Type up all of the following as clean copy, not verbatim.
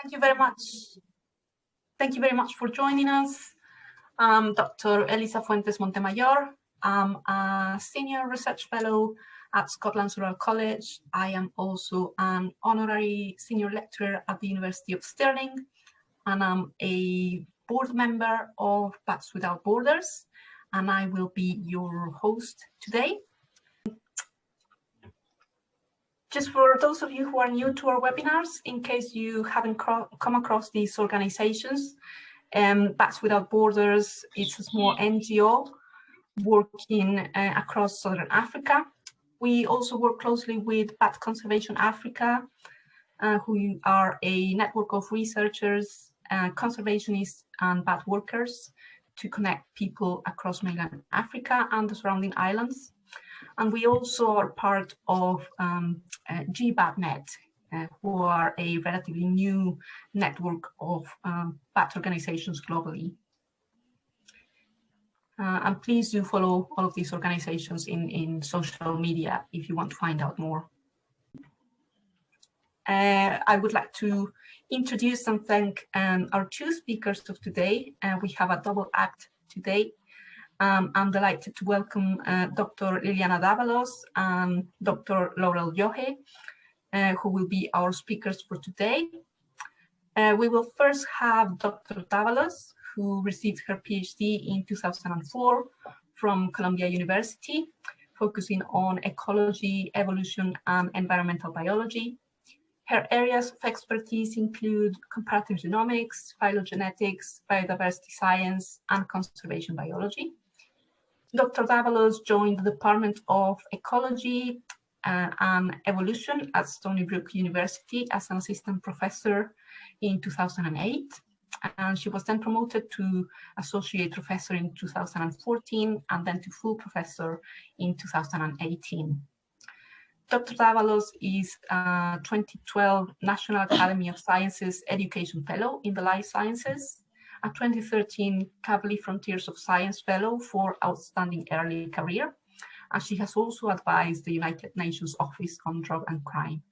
Thank you very much. Thank you very much for joining us. I'm Dr. Elisa Fuentes Montemayor. I'm a senior research fellow at Scotland's Royal College. I am also an honorary senior lecturer at the University of Stirling, and I'm a board member of Bats Without Borders, and I will be your host today. Just for those of you who are new to our webinars, in case you haven't come across these organizations, Bats Without Borders is a small NGO working across Southern Africa. We also work closely with Bat Conservation Africa, who are a network of researchers, conservationists, and bat workers to connect people across mainland Africa and the surrounding islands. And we also are part of GBATnet, who are a relatively new network of bat organizations globally. And please do follow all of these organizations in social media if you want to find out more. I would like to introduce and thank our two speakers of today. We have a double act today. I'm delighted to welcome Dr. Liliana Dávalos and Dr. Laurel Yohe, who will be our speakers for today. We will first have Dr. Dávalos, who received her Ph.D. in 2004 from Columbia University, focusing on ecology, evolution, and environmental biology. Her areas of expertise include comparative genomics, phylogenetics, biodiversity science, and conservation biology. Dr. Dávalos joined the Department of Ecology and Evolution at Stony Brook University as an assistant professor in 2008. And she was then promoted to associate professor in 2014 and then to full professor in 2018. Dr. Dávalos is a 2012 National Academy of Sciences Education Fellow in the Life Sciences, a 2013 Kavli Frontiers of Science Fellow for Outstanding Early Career, and she has also advised the United Nations Office on Drug and Crime.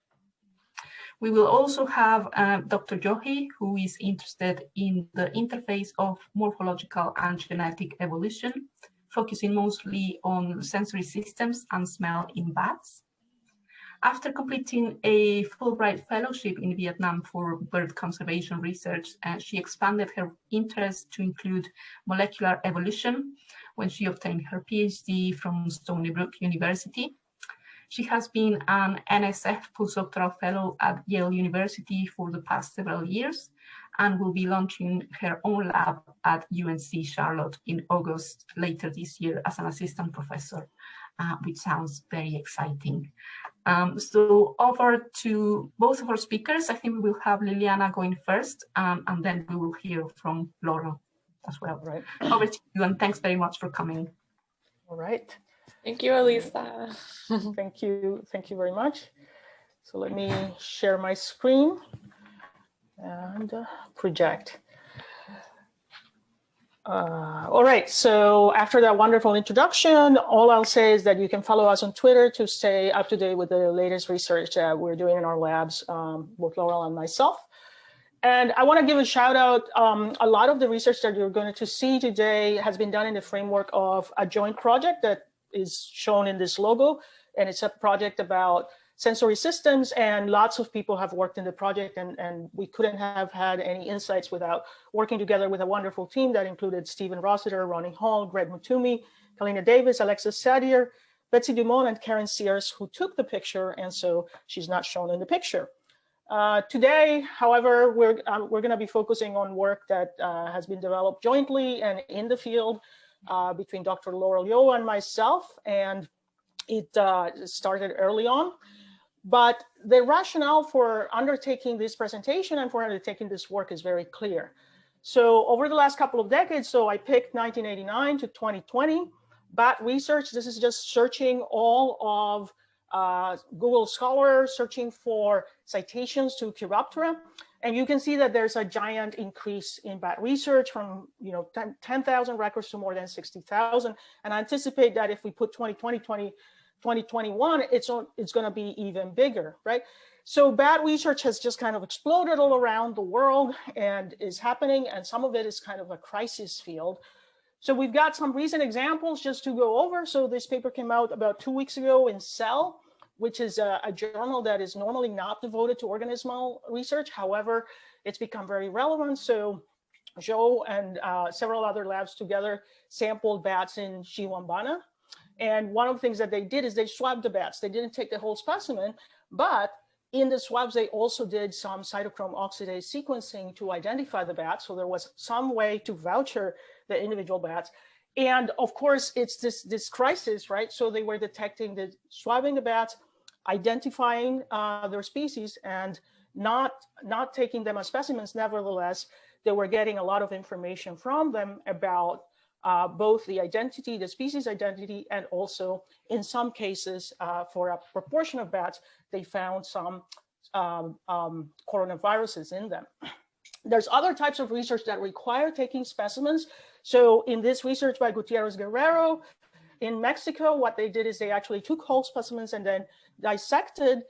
We will also have Dr. Yohe, who is interested in the interface of morphological and genetic evolution, focusing mostly on sensory systems and smell in bats. After completing a Fulbright fellowship in Vietnam for bird conservation research, she expanded her interest to include molecular evolution when she obtained her PhD from Stony Brook University. She has been an NSF Postdoctoral Fellow at Yale University for the past several years and will be launching her own lab at UNC Charlotte in August later this year as an assistant professor, which sounds very exciting. So over to both of our speakers. I think we will have Liliana going first, and then we will hear from Laura as well. Right. Over to you, and thanks very much for coming. All right. Thank you, Elisa. Thank you very much. So let me share my screen and project. All right, so after that wonderful introduction, all I'll say is that you can follow us on Twitter to stay up to date with the latest research that we're doing in our labs, both Laurel and myself. And I want to give a shout out. A lot of the research that you're going to see today has been done in the framework of a joint project that is shown in this logo. And it's a project about sensory systems, and lots of people have worked in the project, and we couldn't have had any insights without working together with a wonderful team that included Stephen Rossiter, Ronnie Hall, Greg Mutumi, Kalina Davis, Alexis Sadier, Betsy Dumont, and Karen Sears, who took the picture, and so she's not shown in the picture. Today, however, we're going to be focusing on work that has been developed jointly and in the field between Dr. Laurel Yohe and myself, and it started early on. But the rationale for undertaking this presentation and for undertaking this work is very clear. So over the last couple of decades, so I picked 1989 to 2020, bat research. This is just searching all of Google Scholar, searching for citations to Chiroptera. And you can see that there's a giant increase in bat research from 10,000 records to more than 60,000. And I anticipate that if we put 2020, 2021, it's going to be even bigger, right? So bat research has just kind of exploded all around the world and is happening, and some of it is kind of a crisis field. So we've got some recent examples just to go over. So this paper came out about 2 weeks ago in Cell, which is a journal that is normally not devoted to organismal research. However, it's become very relevant. So Joe and several other labs together sampled bats in Chihuahua. And one of the things that they did is they swabbed the bats. They didn't take the whole specimen, but in the swabs, they also did some cytochrome oxidase sequencing to identify the bats. So there was some way to voucher the individual bats. And of course, it's this crisis, right? So they were detecting swabbing the bats, identifying their species, and not taking them as specimens. Nevertheless, they were getting a lot of information from them about both the identity, the species identity, and also in some cases, for a proportion of bats, they found some coronaviruses in them. There's other types of research that require taking specimens. So in this research by Gutierrez Guerrero in Mexico, what they did is they actually took whole specimens and then dissected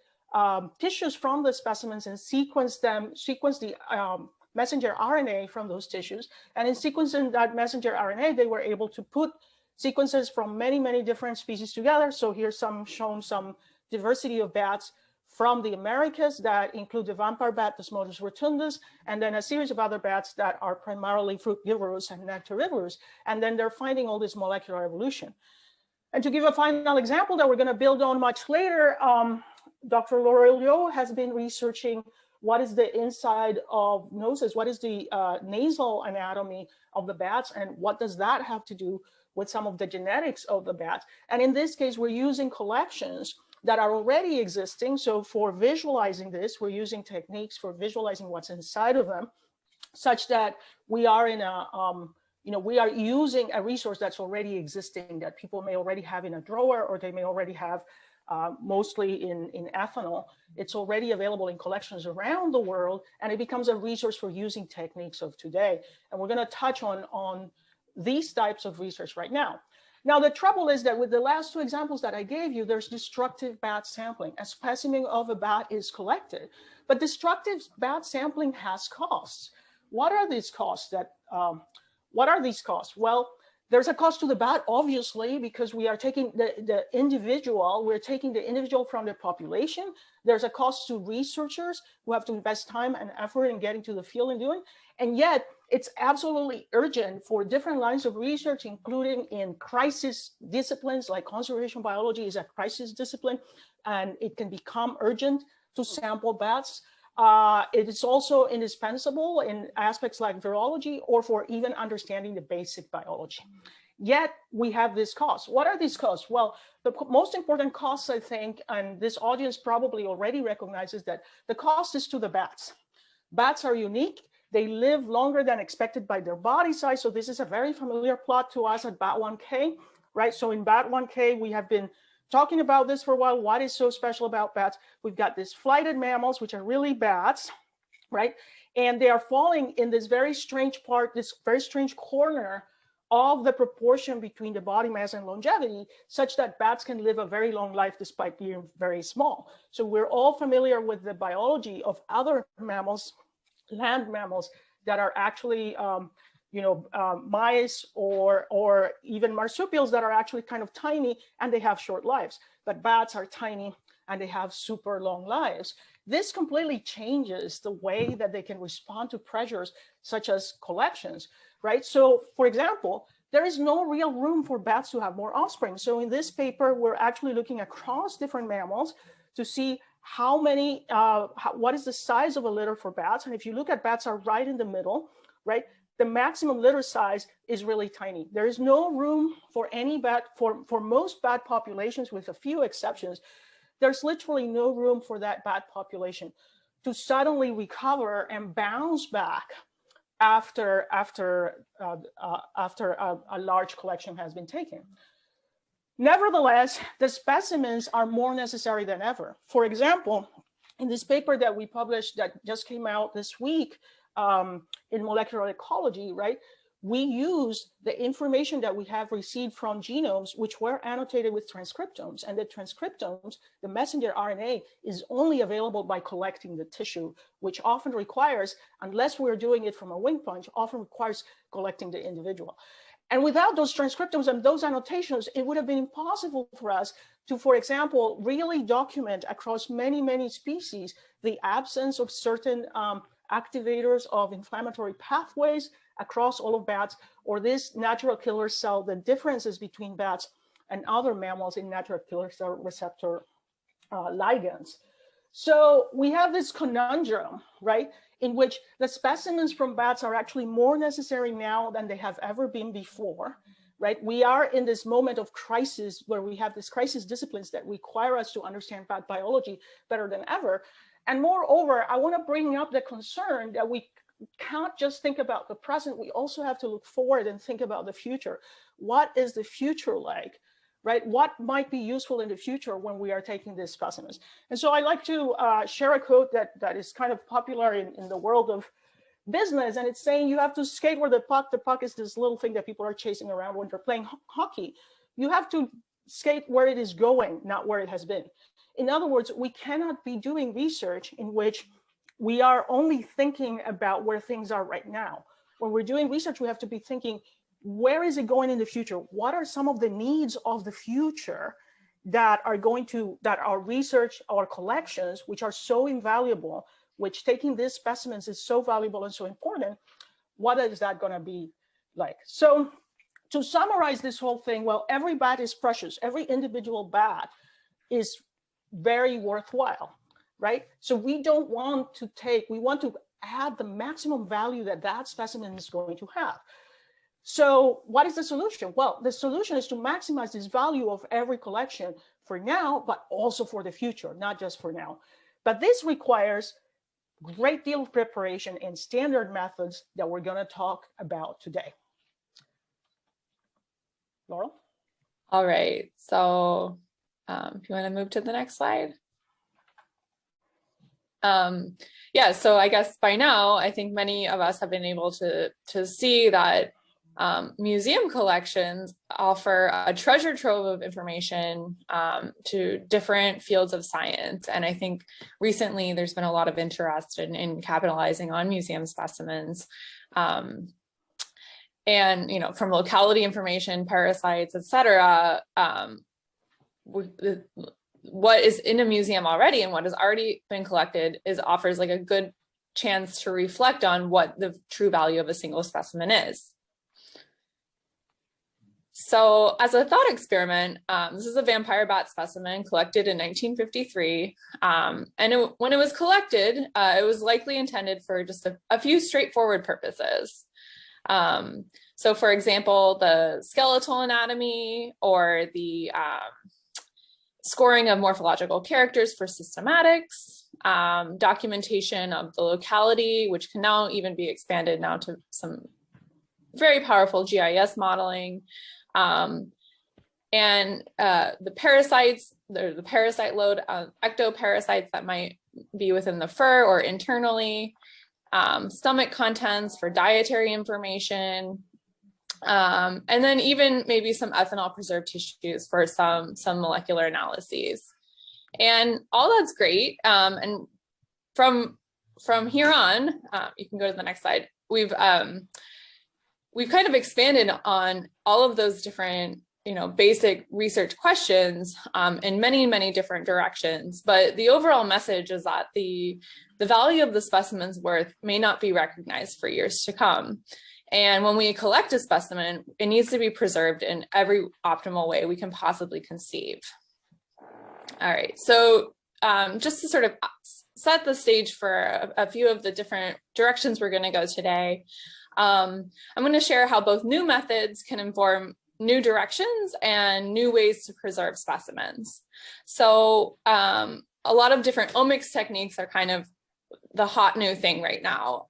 tissues from the specimens and sequenced the messenger RNA from those tissues. And in sequencing that messenger RNA, they were able to put sequences from many, many different species together. So here's shown some diversity of bats from the Americas that include the vampire bat, Desmodus rotundus, and then a series of other bats that are primarily frugivorous and nectarivorous. And then they're finding all this molecular evolution. And to give a final example that we're going to build on much later, Dr. Laurel Yohe has been researching what is the inside of noses, what is the nasal anatomy of the bats, and what does that have to do with some of the genetics of the bats. And in this case, we're using collections that are already existing. So for visualizing this, we're using techniques for visualizing what's inside of them, such that we are in a, we are using a resource that's already existing that people may already have in a drawer, or they may already have mostly in ethanol. It's already available in collections around the world, and it becomes a resource for using techniques of today. And we're going to touch on these types of research right now. Now, the trouble is that with the last two examples that I gave you, there's destructive bat sampling. A specimen of a bat is collected, but destructive bat sampling has costs. What are these costs? Well, there's a cost to the bat, obviously, because we are taking the individual, we're taking the individual from the population. There's a cost to researchers who have to invest time and effort in getting to the field and doing. And yet, it's absolutely urgent for different lines of research, including in crisis disciplines, like conservation biology is a crisis discipline, and it can become urgent to sample bats. It is also indispensable in aspects like virology or for even understanding the basic biology. Yet we have this cost. What are these costs? Well, the most important costs, I think, and this audience probably already recognizes that the cost is to the bats. Bats are unique. They live longer than expected by their body size. So this is a very familiar plot to us at BAT1K, right? So in BAT1K, we have been talking about this for a while. What is so special about bats? We've got these flighted mammals, which are really bats, right? And they are falling in this very strange part, this very strange corner of the proportion between the body mass and longevity, such that bats can live a very long life despite being very small. So we're all familiar with the biology of other mammals, land mammals, that are actually mice or even marsupials that are actually kind of tiny and they have short lives. But bats are tiny and they have super long lives. This completely changes the way that they can respond to pressures such as collections, right? So for example, there is no real room for bats to have more offspring. So in this paper, we're actually looking across different mammals to see how many, what is the size of a litter for bats. And if you look at bats are right in the middle, right? The maximum litter size is really tiny. There is no room for any bat, for most bat populations with a few exceptions. There's literally no room for that bat population to suddenly recover and bounce back after a large collection has been taken. Nevertheless, the specimens are more necessary than ever. For example, in this paper that we published that just came out this week in Molecular Ecology, right? we used the information that we have received from genomes, which were annotated with transcriptomes. And the transcriptomes, the messenger RNA, is only available by collecting the tissue, which often requires, unless we're doing it from a wing punch, often requires collecting the individual. And without those transcriptomes and those annotations, it would have been impossible for us to, for example, really document across many, many species the absence of certain activators of inflammatory pathways across all of bats, or this natural killer cell, the differences between bats and other mammals in natural killer cell receptor ligands. So we have this conundrum, right, in which the specimens from bats are actually more necessary now than they have ever been before, right? We are in this moment of crisis where we have these crisis disciplines that require us to understand bat biology better than ever. And moreover, I want to bring up the concern that we can't just think about the present, we also have to look forward and think about the future. What is the future like, right? What might be useful in the future when we are taking these specimens? And so I like to share a quote that is kind of popular in the world of business, and it's saying you have to skate where the puck is this little thing that people are chasing around when they're playing hockey. You have to skate where it is going, not where it has been. In other words, we cannot be doing research in which we are only thinking about where things are right now. When we're doing research, we have to be thinking, where is it going in the future? What are some of the needs of the future that are going to, that our research, our collections, which are so invaluable, which taking these specimens is so valuable and so important, what is that going to be like? So to summarize this whole thing, well, every bat is precious. Every individual bat is very worthwhile, right? So we don't want to take, we want to add the maximum value that that specimen is going to have. So what is the solution? Well, the solution is to maximize this value of every collection for now, but also for the future, not just for now. But this requires a great deal of preparation and standard methods that we're going to talk about today. Laurel? All right, so if you want to move to the next slide. Yeah, so I guess by now, I think many of us have been able to see that museum collections offer a treasure trove of information to different fields of science. And I think recently there's been a lot of interest in capitalizing on museum specimens. And, you know, from locality information, parasites, et cetera, what is in a museum already and what has already been collected offers like a good chance to reflect on what the true value of a single specimen is. So as a thought experiment, this is a vampire bat specimen collected in 1953. When it was collected, it was likely intended for just a few straightforward purposes. So for example, the skeletal anatomy or the scoring of morphological characters for systematics, documentation of the locality, which can now even be expanded now to some very powerful GIS modeling, and the parasites, the parasite load, ectoparasites that might be within the fur or internally, stomach contents for dietary information, and then even maybe some ethanol preserved tissues for some molecular analyses. And all that's great. And from here on, you can go to the next slide. We've kind of expanded on all of those different, you know, basic research questions in many different directions. But the overall message is that the value of the specimen's worth may not be recognized for years to come. And when we collect a specimen, it needs to be preserved in every optimal way we can possibly conceive. All right, so just to sort of set the stage for a few of the different directions we're going to go today, I'm going to share how both new methods can inform new directions and new ways to preserve specimens. So a lot of different omics techniques are kind of the hot new thing right now.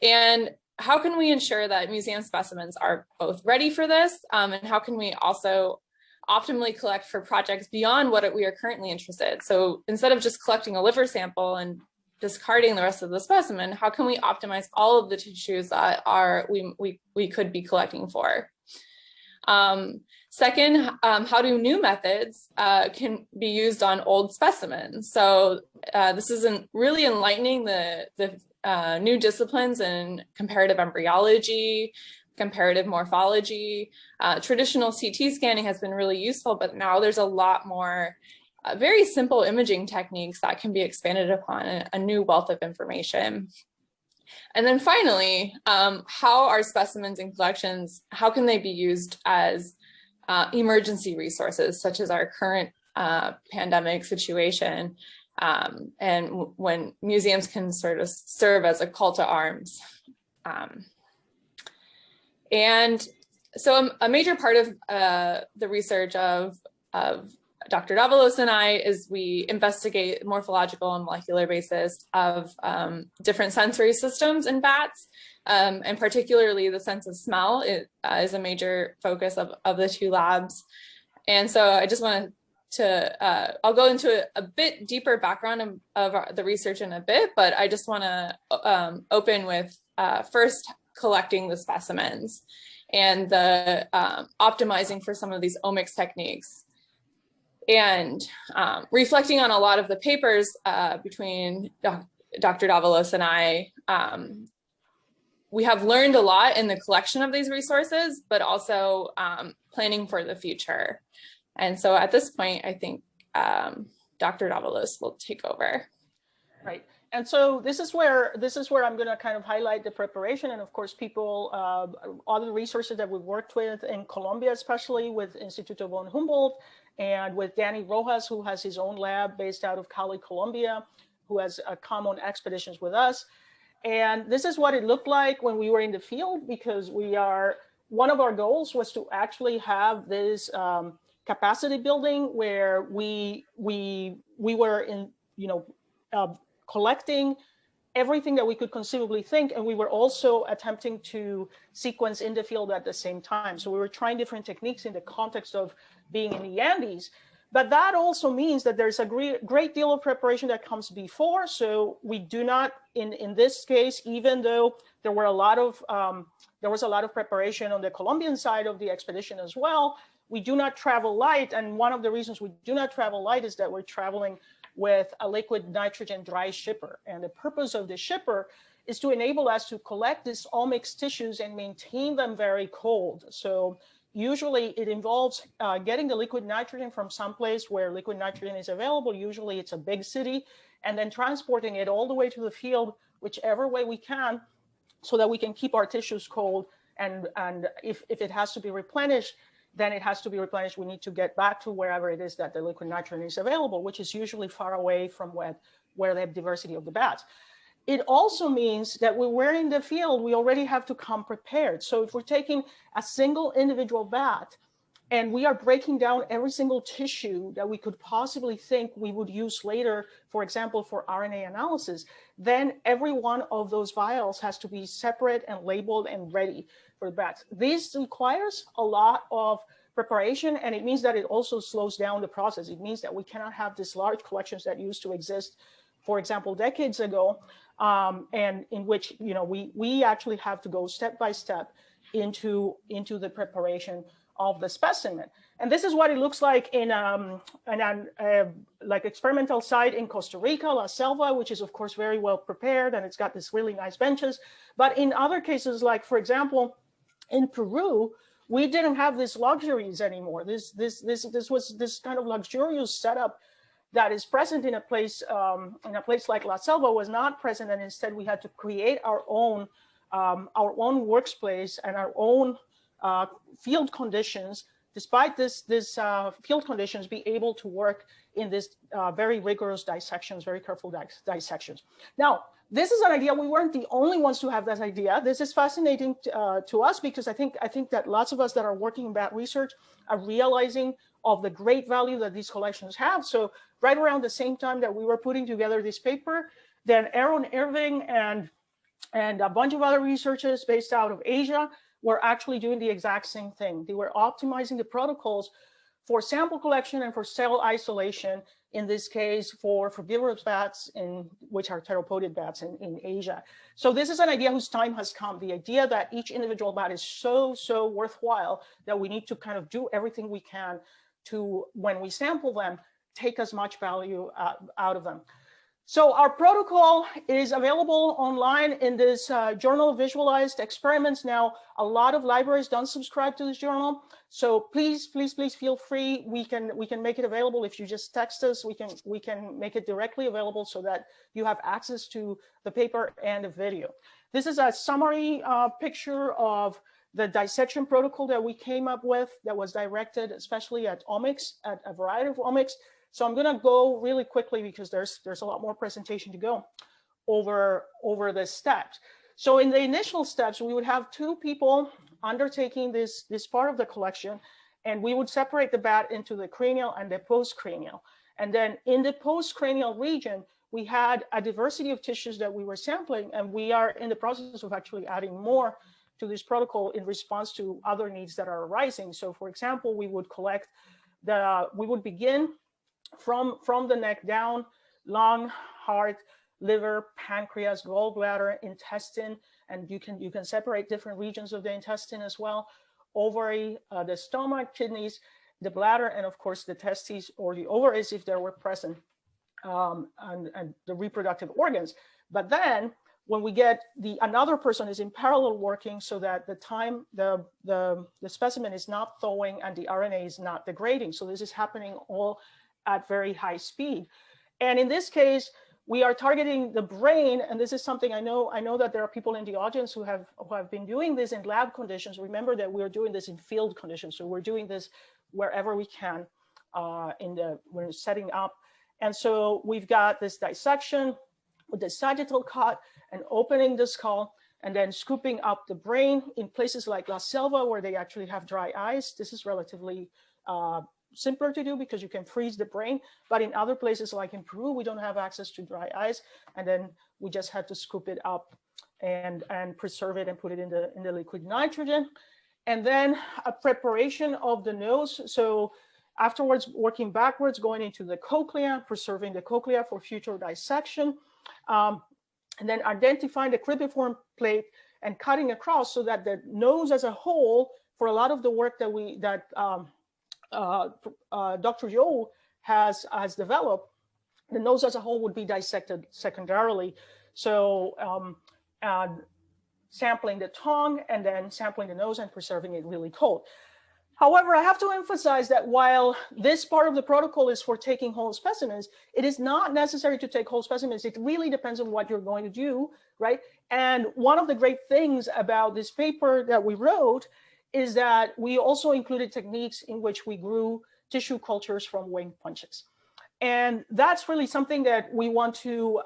And how can we ensure that museum specimens are both ready for this? And how can we also optimally collect for projects beyond what we are currently interested? So instead of just collecting a liver sample and discarding the rest of the specimen, how can we optimize all of the tissues that we could be collecting for? Second, how do new methods can be used on old specimens? So this is really enlightening the new disciplines in comparative embryology, comparative morphology. Traditional CT scanning has been really useful, but now there's a lot more very simple imaging techniques that can be expanded upon a new wealth of information. And then finally, how are specimens and collections, how can they be used as emergency resources, such as our current pandemic situation, and when museums can sort of serve as a call to arms. And so a major part of the research of Dr. Dávalos and I is we investigate morphological and molecular basis of different sensory systems in bats, and particularly the sense of smell is a major focus of the two labs. And so I just wanted to, I'll go into a bit deeper background of the research in a bit, but I just want to open with first collecting the specimens and the optimizing for some of these omics techniques. And reflecting on a lot of the papers between Dr. Dávalos and I, we have learned a lot in the collection of these resources, but also planning for the future. And so at this point, I think Dr. Dávalos will take over. Right. And so this is where I'm going to kind of highlight the preparation, and of course, people, other resources that we've worked with in Colombia, especially with Instituto von Humboldt, and with Danny Rojas, who has his own lab based out of Cali, Colombia, who has common expeditions with us. And this is what it looked like when we were in the field, because one of our goals was to actually have this capacity building where we were in, collecting everything that we could conceivably think, and we were also attempting to sequence in the field at the same time. So we were trying different techniques in the context of being in the Andes, but that also means that there's a great deal of preparation that comes before. So we do not, in this case, even though there was a lot of preparation on the Colombian side of the expedition as well, we do not travel light. And one of the reasons we do not travel light is that we're traveling with a liquid nitrogen dry shipper. And the purpose of the shipper is to enable us to collect these omics tissues and maintain them very cold. So usually it involves getting the liquid nitrogen from someplace where liquid nitrogen is available. Usually it's a big city, and then transporting it all the way to the field, whichever way we can, so that we can keep our tissues cold. And if it has to be replenished, then it has to be replenished. We need to get back to wherever it is that the liquid nitrogen is available, which is usually far away from where the diversity of the bats. It also means that when we're in the field, we already have to come prepared. So if we're taking a single individual bat and we are breaking down every single tissue that we could possibly think we would use later, for example, for RNA analysis, then every one of those vials has to be separate and labeled and ready for the bats. This requires a lot of preparation, and it means that it also slows down the process. It means that we cannot have these large collections that used to exist, for example, decades ago, and in which we actually have to go step by step into the preparation of the specimen. And this is what it looks like in like experimental site in Costa Rica, La Selva, which is of course very well prepared, and it's got this really nice benches. But in other cases, like for example, in Peru, we didn't have these luxuries anymore. This was this kind of luxurious setup that is present in a place like La Selva was not present, and instead we had to create our own workspace and our own field conditions. Despite this field conditions, be able to work in this very rigorous dissections, very careful dissections. Now, this is an idea. We weren't the only ones to have that idea. This is fascinating to us because I think that lots of us that are working in bat research are realizing of the great value that these collections have. So right around the same time that we were putting together this paper, then Aaron Irving and a bunch of other researchers based out of Asia were actually doing the exact same thing. They were optimizing the protocols for sample collection and for cell isolation, in this case for frugivorous bats, which are theropodid bats in Asia. So this is an idea whose time has come. The idea that each individual bat is so worthwhile that we need to kind of do everything we can to, when we sample them, take as much value out of them. So our protocol is available online in this Journal of Visualized Experiments. Now, a lot of libraries don't subscribe to this journal. So please feel free. We can make it available. If you just text us, we can make it directly available so that you have access to the paper and the video. This is a summary picture of the dissection protocol that we came up with that was directed especially at omics, at a variety of omics. So I'm going to go really quickly because there's a lot more presentation to go over the steps. So in the initial steps, we would have two people undertaking this part of the collection, and we would separate the bat into the cranial and the postcranial. And then in the postcranial region, we had a diversity of tissues that we were sampling, and we are in the process of actually adding more to this protocol in response to other needs that are arising. So for example, we would begin from the neck down, lung, heart, liver, pancreas, gallbladder, intestine, and you can separate different regions of the intestine as well, ovary, the stomach, kidneys, the bladder, and of course the testes or the ovaries if there were present, and the reproductive organs. But then when we get another person is in parallel working so that the specimen is not thawing and the RNA is not degrading. So this is happening all at very high speed. And in this case, we are targeting the brain, and this is something I know that there are people in the audience who have been doing this in lab conditions. Remember that we're doing this in field conditions, so we're doing this wherever we can we're setting up. And so we've got this dissection with the sagittal cut and opening the skull and then scooping up the brain in places like La Selva where they actually have dry ice. This is relatively simpler to do because you can freeze the brain, but in other places like in Peru, we don't have access to dry ice, and then we just had to scoop it up and preserve it and put it in the liquid nitrogen. And then a preparation of the nose. So afterwards, working backwards, going into the cochlea, preserving the cochlea for future dissection, and then identifying the cribriform plate and cutting across so that the nose as a whole, for a lot of the work that Dr. Yohe has developed, the nose as a whole would be dissected secondarily. So sampling the tongue and then sampling the nose and preserving it really cold. However, I have to emphasize that while this part of the protocol is for taking whole specimens, it is not necessary to take whole specimens. It really depends on what you're going to do, right? And one of the great things about this paper that we wrote is that we also included techniques in which we grew tissue cultures from wing punches. And that's really something that we want to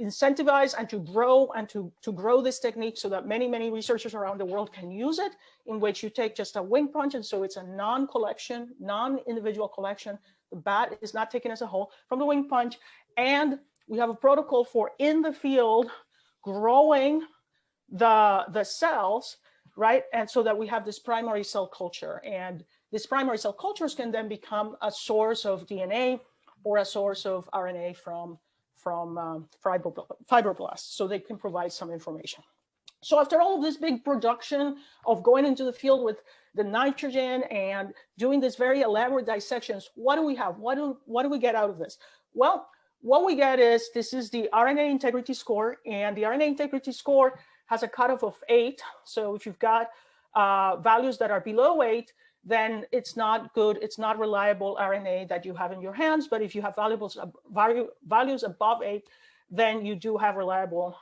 incentivize and to grow this technique so that many researchers around the world can use it, in which you take just a wing punch, and so it's a non-collection, non-individual collection. The bat is not taken as a whole from the wing punch, and we have a protocol for in the field growing the cells, right? And so that we have this primary cell culture, and these primary cell cultures can then become a source of DNA or a source of RNA from fibroblasts, so they can provide some information. So after all of this big production of going into the field with the nitrogen and doing this very elaborate dissections, what do we have? What do we get out of this? Well, what we get is, this is the RNA Integrity Score, and the RNA Integrity Score has a cutoff of 8. So if you've got values that are below 8, then it's not good, it's not reliable RNA that you have in your hands. But if you have values above 8, then you do have reliable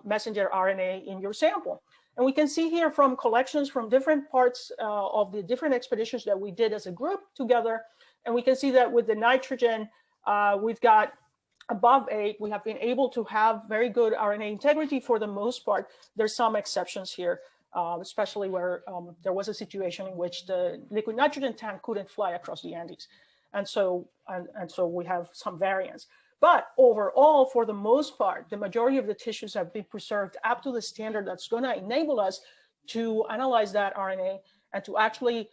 messenger RNA in your sample. And we can see here from collections from different parts of the different expeditions that we did as a group together. And we can see that with the nitrogen, we've got above 8, we have been able to have very good RNA integrity for the most part. There's some exceptions here, especially where there was a situation in which the liquid nitrogen tank couldn't fly across the Andes. And so we have some variance. But overall, for the most part, the majority of the tissues have been preserved up to the standard that's going to enable us to analyze that RNA and to actually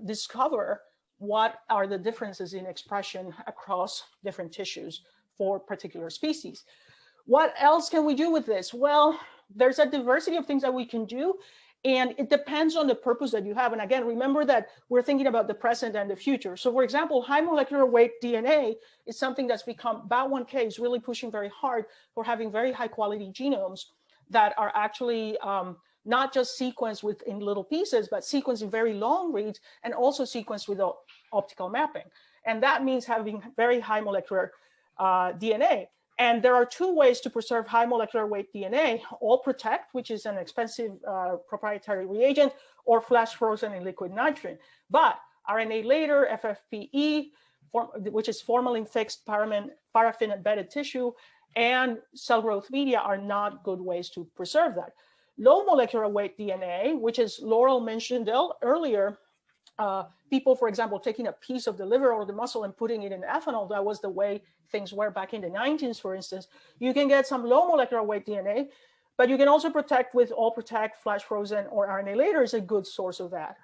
discover what are the differences in expression across different tissues for particular species. What else can we do with this? Well, there's a diversity of things that we can do, and it depends on the purpose that you have. And again, remember that we're thinking about the present and the future. So for example, high molecular weight DNA is something that's become, Bat1K is really pushing very hard for having very high quality genomes that are actually not just sequenced in little pieces, but sequenced in very long reads and also sequenced with optical mapping. And that means having very high molecular DNA. And there are two ways to preserve high molecular weight DNA: all protect, which is an expensive proprietary reagent, or flash frozen in liquid nitrogen. But RNA later, FFPE, which is formalin fixed paraffin embedded tissue, and cell growth media are not good ways to preserve that. Low molecular weight DNA, which is Laurel mentioned earlier, people, for example, taking a piece of the liver or the muscle and putting it in ethanol, that was the way things were back in the 19s, for instance. You can get some low molecular weight DNA, but you can also protect with all protect, flash frozen, or RNA later is a good source of that.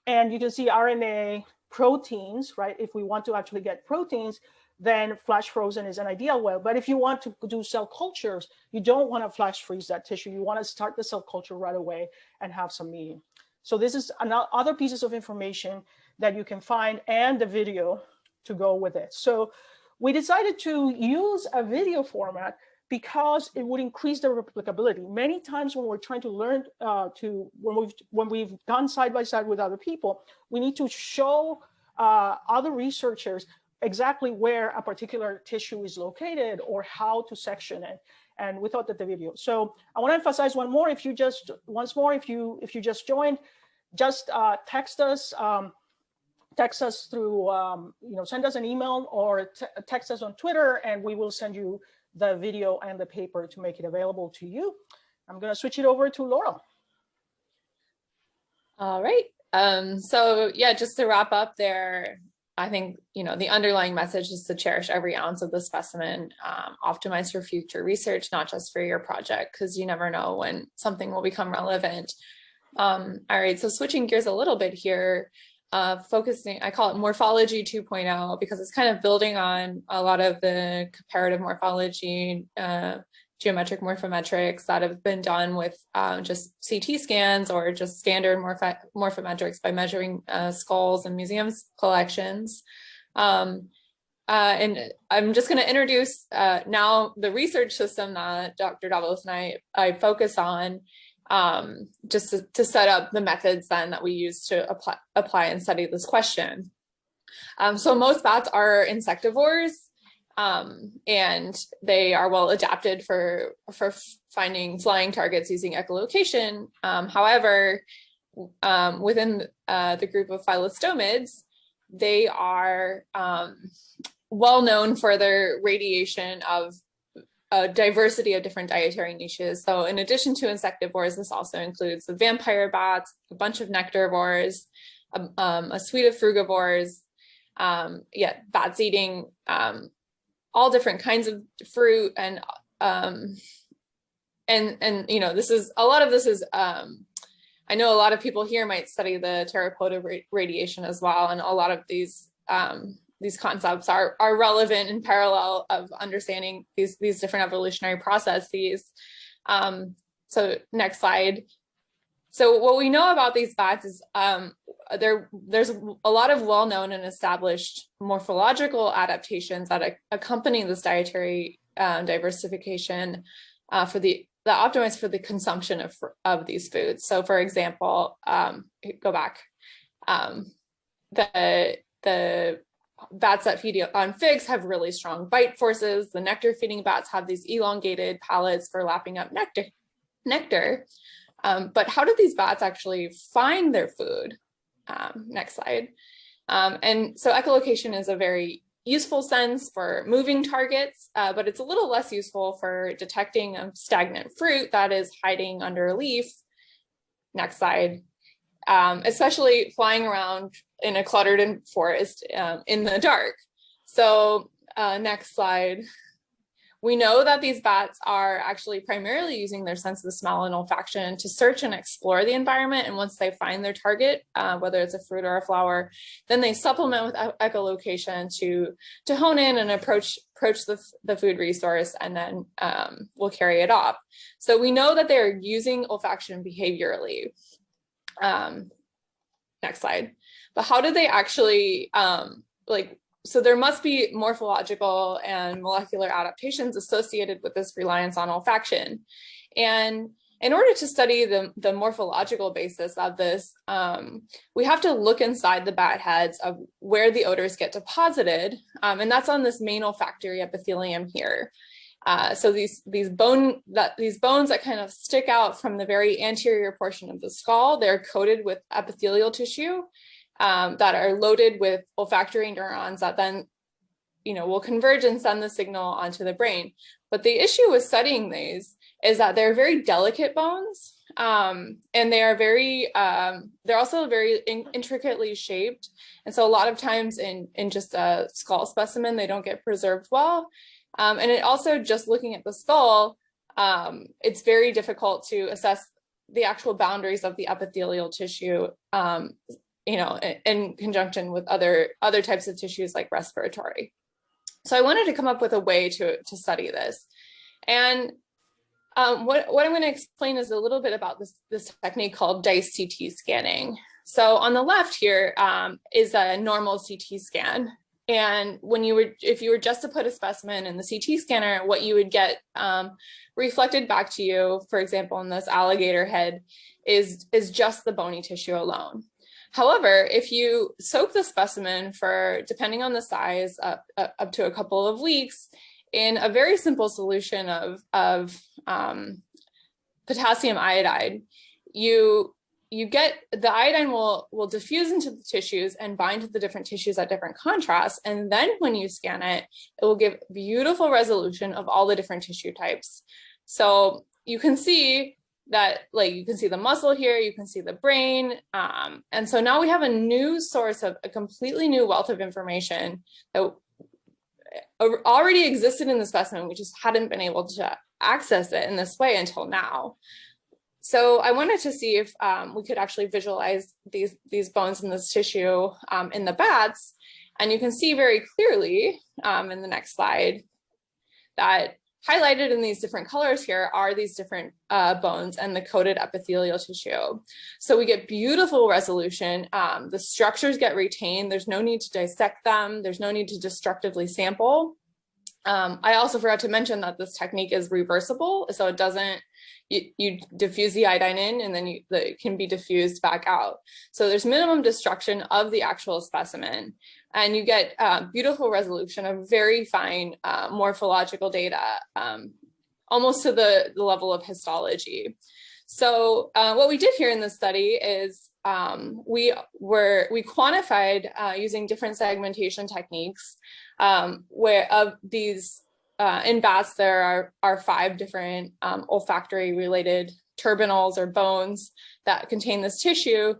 And you can see RNA proteins, right? If we want to actually get proteins, then flash frozen is an ideal way. But if you want to do cell cultures, you don't want to flash freeze that tissue. You want to start the cell culture right away and have some medium. So this is other pieces of information that you can find and the video to go with it. So we decided to use a video format because it would increase the replicability. Many times when we're trying to learn when we've gone side by side with other people, we need to show other researchers exactly where a particular tissue is located or how to section it. And we thought that the video. So I want to emphasize once more, if you just joined, just text us through, send us an email or text us on Twitter, and we will send you the video and the paper to make it available to you. I'm going to switch it over to Laurel. All right. So yeah, just to wrap up there, I think, the underlying message is to cherish every ounce of the specimen, optimize for future research, not just for your project, because you never know when something will become relevant. All right, so switching gears a little bit here, focusing, I call it Morphology 2.0, because it's kind of building on a lot of the comparative morphology, geometric morphometrics that have been done with just CT scans or just standard morphometrics by measuring skulls and museums collections. And I'm just going to introduce now the research system that Dr. Dávalos and I focus on, just to set up the methods then that we use to apply and study this question. So most bats are insectivores. And they are well adapted for finding flying targets using echolocation. However, within the group of phylostomids, they are well known for their radiation of a diversity of different dietary niches. So in addition to insectivores, this also includes the vampire bats, a bunch of nectarivores, a suite of frugivores, bats eating all different kinds of fruit, and this is a lot of this is I know a lot of people here might study the pterophoto radiation as well, and a lot of these concepts are relevant in parallel of understanding these different evolutionary processes. So next slide. So what we know about these bats is there's a lot of well-known and established morphological adaptations that accompany this dietary diversification that optimize for the consumption of these foods. So for example, go back, the bats that feed on figs have really strong bite forces. The nectar feeding bats have these elongated palates for lapping up nectar. But how do these bats actually find their food? Next slide. And so echolocation is a very useful sense for moving targets, but it's a little less useful for detecting a stagnant fruit that is hiding under a leaf. Next slide. Especially flying around in a cluttered forest in the dark. So next slide. We know that these bats are actually primarily using their sense of smell and olfaction to search and explore the environment. And once they find their target, whether it's a fruit or a flower, then they supplement with echolocation to hone in and approach the food resource, and then will carry it off. So we know that they're using olfaction behaviorally. Next slide. But how do they actually, so there must be morphological and molecular adaptations associated with this reliance on olfaction. And in order to study the morphological basis of this, we have to look inside the bat heads of where the odors get deposited, and that's on this main olfactory epithelium here. So these bones that kind of stick out from the very anterior portion of the skull, they're coated with epithelial tissue that are loaded with olfactory neurons that then, will converge and send the signal onto the brain. But the issue with studying these is that they're very delicate bones, and they are they're also very intricately shaped. And so a lot of times in just a skull specimen, they don't get preserved well. And it also, just looking at the skull, it's very difficult to assess the actual boundaries of the epithelial tissue, in conjunction with other types of tissues like respiratory. So I wanted to come up with a way to study this. And what I'm going to explain is a little bit about this technique called DICE CT scanning. So on the left here is a normal CT scan. And if you were just to put a specimen in the CT scanner, what you would get reflected back to you, for example, in this alligator head, is just the bony tissue alone. However, if you soak the specimen for, depending on the size, up to a couple of weeks in a very simple solution of potassium iodide, you get the iodine will diffuse into the tissues and bind to the different tissues at different contrasts. And then when you scan it, it will give beautiful resolution of all the different tissue types. So you can see that, you can see the muscle here, you can see the brain. And so now we have a new source of a completely new wealth of information that already existed in the specimen. We just hadn't been able to access it in this way until now. So I wanted to see if we could actually visualize these bones in this tissue in the bats. And you can see very clearly in the next slide that highlighted in these different colors here are these different bones and the coated epithelial tissue. So we get beautiful resolution. The structures get retained. There's no need to dissect them. There's no need to destructively sample. I also forgot to mention that this technique is reversible. So it doesn't, you diffuse the iodine in and then it can be diffused back out. So there's minimum destruction of the actual specimen. And you get beautiful resolution of very fine morphological data, almost to the level of histology. So what we did here in this study is we quantified using different segmentation techniques, where of these in bats there are 5 different olfactory related turbinals or bones that contain this tissue.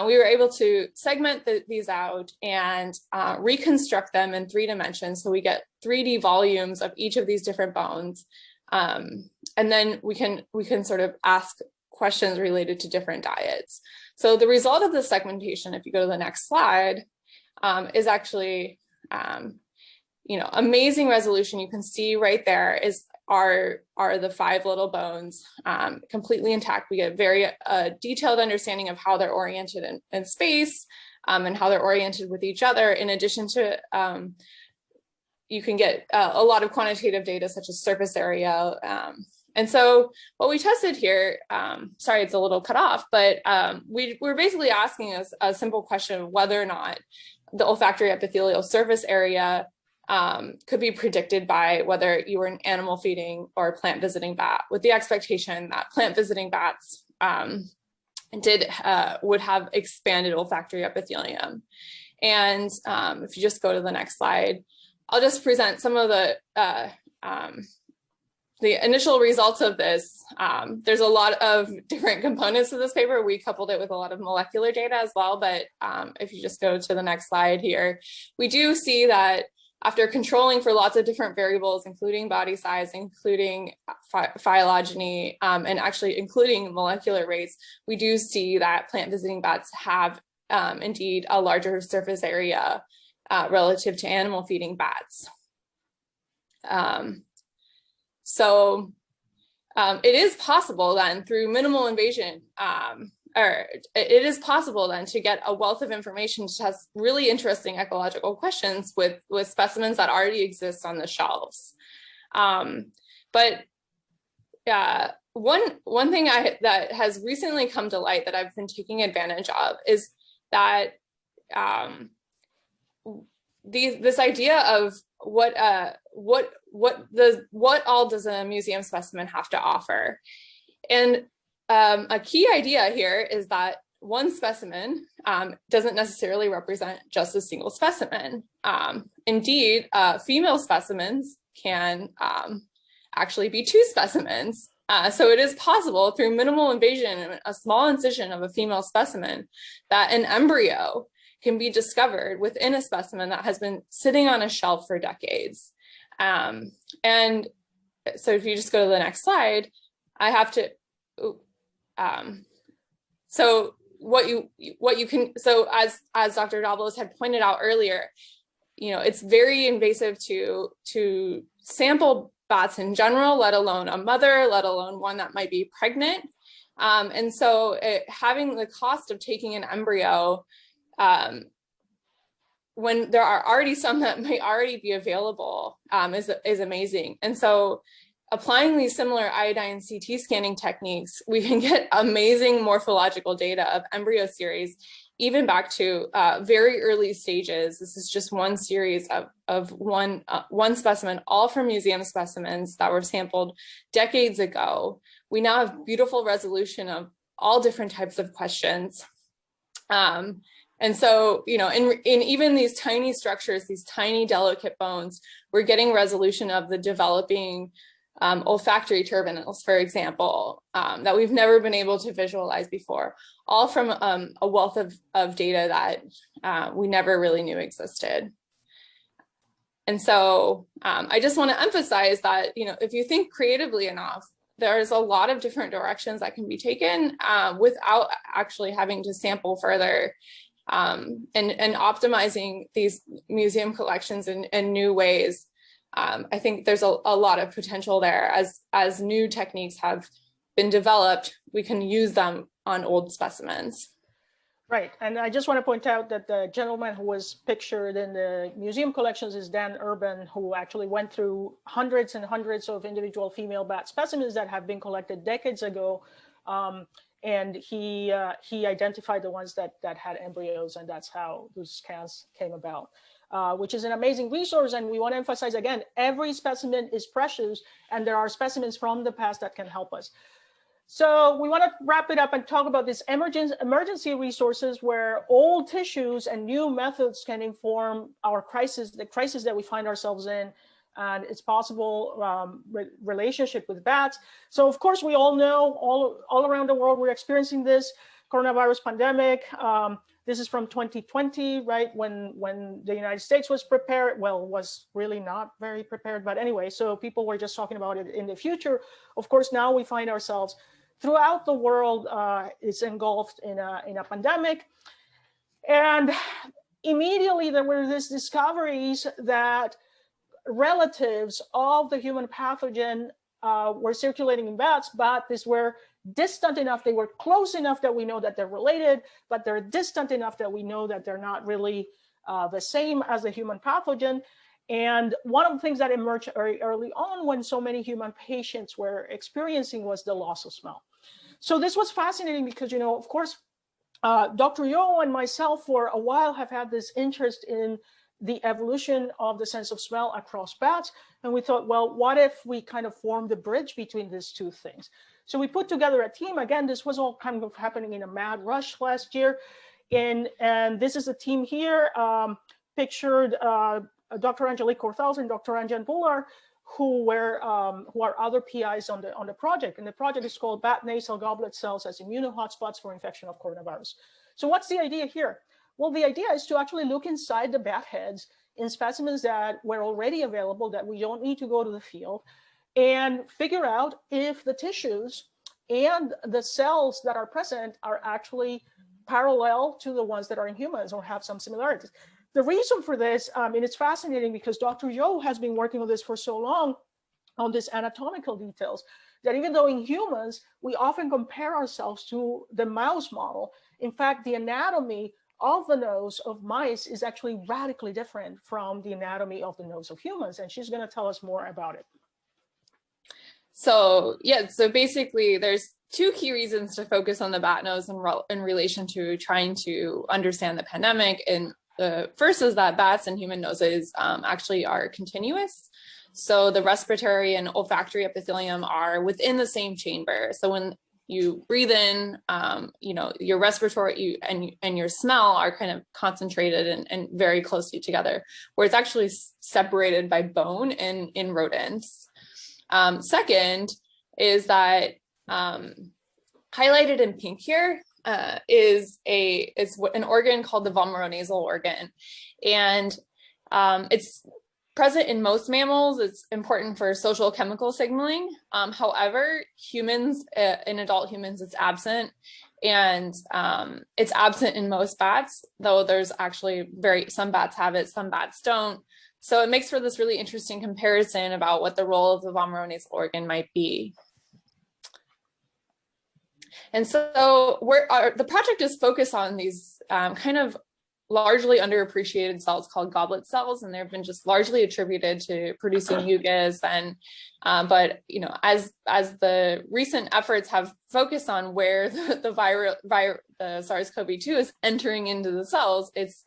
We were able to segment these out and reconstruct them in 3 dimensions. So we get 3D volumes of each of these different bones. And then we can sort of ask questions related to different diets. So the result of this segmentation, if you go to the next slide, is actually, amazing resolution. You can see right there are the 5 little bones completely intact. We get very detailed understanding of how they're oriented in space and how they're oriented with each other. In addition to, you can get a lot of quantitative data such as surface area. And so what we tested here, sorry, it's a little cut off, but we're basically asking a simple question of whether or not the olfactory epithelial surface area could be predicted by whether you were an animal feeding or plant visiting bat, with the expectation that plant visiting bats would have expanded olfactory epithelium. And if you just go to the next slide, I'll just present some of the initial results of this. There's a lot of different components to this paper. We coupled it with a lot of molecular data as well, but if you just go to the next slide here, we do see that after controlling for lots of different variables, including body size, including phylogeny, and actually including molecular rates, we do see that plant visiting bats have indeed a larger surface area relative to animal feeding bats. So it is possible then through minimal invasion, it is possible then to get a wealth of information to test really interesting ecological questions with specimens that already exist on the shelves. But one thing that has recently come to light that I've been taking advantage of is that this idea of what all does a museum specimen have to offer. And a key idea here is that one specimen doesn't necessarily represent just a single specimen. Indeed, female specimens can actually be two specimens. So it is possible through minimal invasion and a small incision of a female specimen that an embryo can be discovered within a specimen that has been sitting on a shelf for decades. And so if you just go to the next slide, I have to, so what you can, so as Dr. Dávalos had pointed out earlier, you know, it's very invasive to sample bats in general, let alone a mother, let alone one that might be pregnant. And so having the cost of taking an embryo when there are already some that may already be available is amazing. And so applying these similar iodine CT scanning techniques, we can get amazing morphological data of embryo series, even back to very early stages. This is just one series of one specimen, all from museum specimens that were sampled decades ago. We now have beautiful resolution of all different types of questions. And so, you know, in even these tiny structures, these tiny delicate bones, we're getting resolution of the developing olfactory turbinates, for example, that we've never been able to visualize before, all from a wealth of data that we never really knew existed. And so I just want to emphasize that, you know, if you think creatively enough, there's a lot of different directions that can be taken without actually having to sample further. And optimizing these museum collections in new ways. I think there's a lot of potential there. As new techniques have been developed, we can use them on old specimens. Right, and I just want to point out that the gentleman who was pictured in the museum collections is Dan Urban, who actually went through hundreds and hundreds of individual female bat specimens that have been collected decades ago. And he identified the ones that had embryos, and that's how those scans came about, which is an amazing resource. And we want to emphasize again, every specimen is precious, and there are specimens from the past that can help us. So we want to wrap it up and talk about these emergency resources where old tissues and new methods can inform our crisis, the crisis that we find ourselves in. And it's possible relationship with bats. So of course, we all know all around the world, we're experiencing this coronavirus pandemic. This is from 2020, right? When the United States was prepared, well, was really not very prepared, but anyway, so people were just talking about it in the future. Of course, now we find ourselves throughout the world is engulfed in a pandemic. And immediately there were these discoveries that relatives of the human pathogen were circulating in bats, but these were distant enough, they were close enough that we know that they're related, but they're distant enough that we know that they're not really the same as the human pathogen. And one of the things that emerged very early on when so many human patients were experiencing was the loss of smell. So this was fascinating because, you know, of course, Dr. Yohe and myself for a while have had this interest in the evolution of the sense of smell across bats. And we thought, well, what if we kind of form the bridge between these two things? So we put together a team. Again, this was all kind of happening in a mad rush last year. And this is a team here, pictured Dr. Angelique Corthals and Dr. Anjan Bular, who are other PIs on the project. And the project is called Bat Nasal Goblet Cells as Immunohotspots for Infection of Coronavirus. So what's the idea here? Well, the idea is to actually look inside the bat heads in specimens that were already available, that we don't need to go to the field, and figure out if the tissues and the cells that are present are actually parallel to the ones that are in humans or have some similarities. The reason for this, and it's fascinating because Dr. Yohe has been working on this for so long, on these anatomical details, that even though in humans, we often compare ourselves to the mouse model, in fact, the anatomy of the nose of mice is actually radically different from the anatomy of the nose of humans. And she's going to tell us more about it. So yeah, so basically there's two key reasons to focus on the bat nose in relation to trying to understand the pandemic. And the first is that bats and human noses actually are continuous. So the respiratory and olfactory epithelium are within the same chamber. So when you breathe in, you know, your respiratory and your smell are kind of concentrated and very closely together, where it's actually separated by bone in rodents. Second is that highlighted in pink here is an organ called the Vomeronasal organ, and it's present in most mammals. It's important for social chemical signaling. However, humans, in adult humans, it's absent, and it's absent in most bats, though there's actually some bats have it, some bats don't. So it makes for this really interesting comparison about what the role of the Vomeronasal organ might be. And so the project is focused on these kind of largely underappreciated cells called goblet cells, and they've been just largely attributed to producing mucus. And but you know, as the recent efforts have focused on where the SARS-CoV-2 is entering into the cells, it's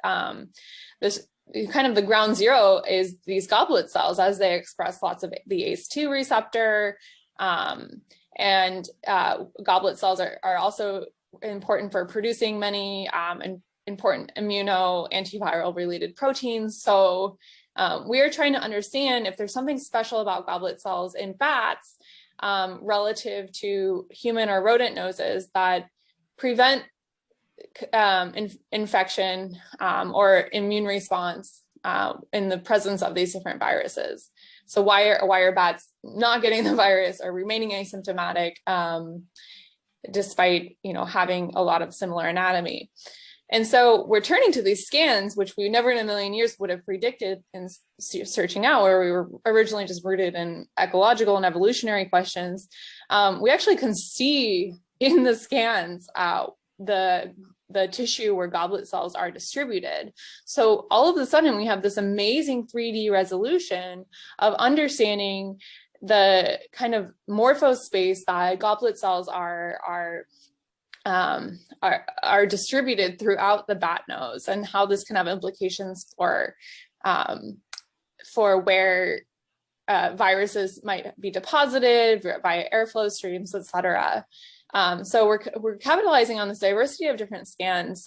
this kind of the ground zero is these goblet cells, as they express lots of the ACE2 receptor. And goblet cells are also important for producing many important immuno-antiviral related proteins. So we are trying to understand if there's something special about goblet cells in bats relative to human or rodent noses that prevent infection or immune response in the presence of these different viruses. So why are bats not getting the virus or remaining asymptomatic despite, you know, having a lot of similar anatomy? And so we're turning to these scans, which we never in a million years would have predicted in searching out, where we were originally just rooted in ecological and evolutionary questions. We actually can see in the scans the tissue where goblet cells are distributed. So all of a sudden we have this amazing 3D resolution of understanding the kind of morphospace that goblet cells are distributed throughout the bat nose, and how this can have implications for where viruses might be deposited via airflow streams, et cetera. So we're capitalizing on this diversity of different scans.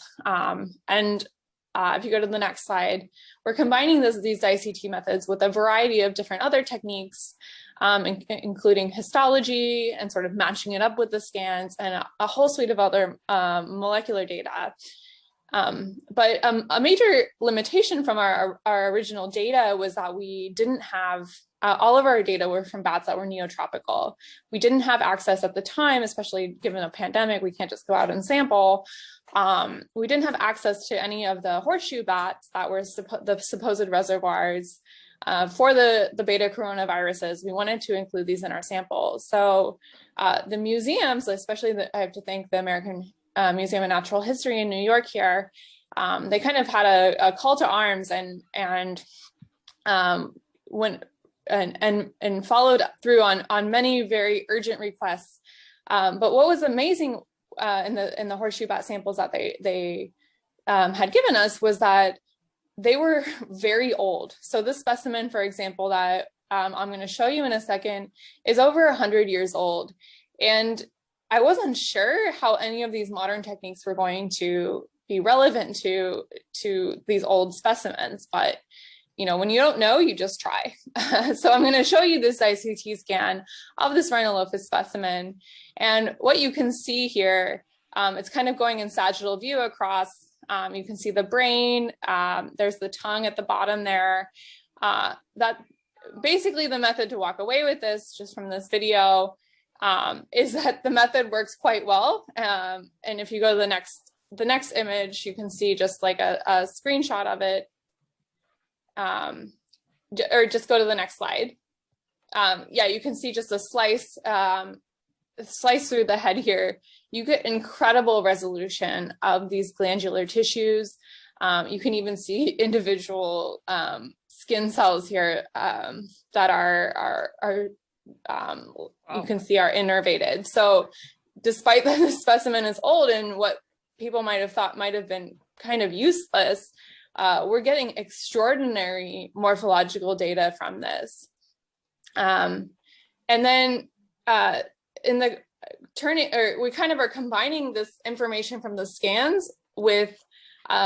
If you go to the next slide, we're combining these DICT methods with a variety of different other techniques, including histology and sort of matching it up with the scans, and a whole suite of other molecular data. But a major limitation from our original data was that we didn't have, all of our data were from bats that were neotropical. We didn't have access at the time, especially given a pandemic, we can't just go out and sample. We didn't have access to any of the horseshoe bats that were the supposed reservoirs for the beta coronaviruses. We wanted to include these in our samples. So the museums, especially I have to thank the American Museum of Natural History in New York here, they kind of had a call to arms and followed through on many very urgent requests. But what was amazing in the horseshoe bat samples that they had given us was that they were very old. So this specimen, for example, that I'm going to show you in a second, is over 100 years old. And I wasn't sure how any of these modern techniques were going to be relevant to these old specimens, but you know, when you don't know, you just try. So I'm going to show you this ICT scan of this Rhinolophus specimen, and what you can see here, it's kind of going in sagittal view across You can see the brain. There's the tongue at the bottom there. That basically the method to walk away with this, just from this video, is that the method works quite well. And if you go to the next image, you can see just like a screenshot of it. Or just go to the next slide. Yeah, you can see just a slice through the head here. You get incredible resolution of these glandular tissues. You can even see individual skin cells here that you can see are innervated. So despite that the specimen is old and what people might have thought might have been kind of useless, we're getting extraordinary morphological data from this. And then we kind of are combining this information from the scans with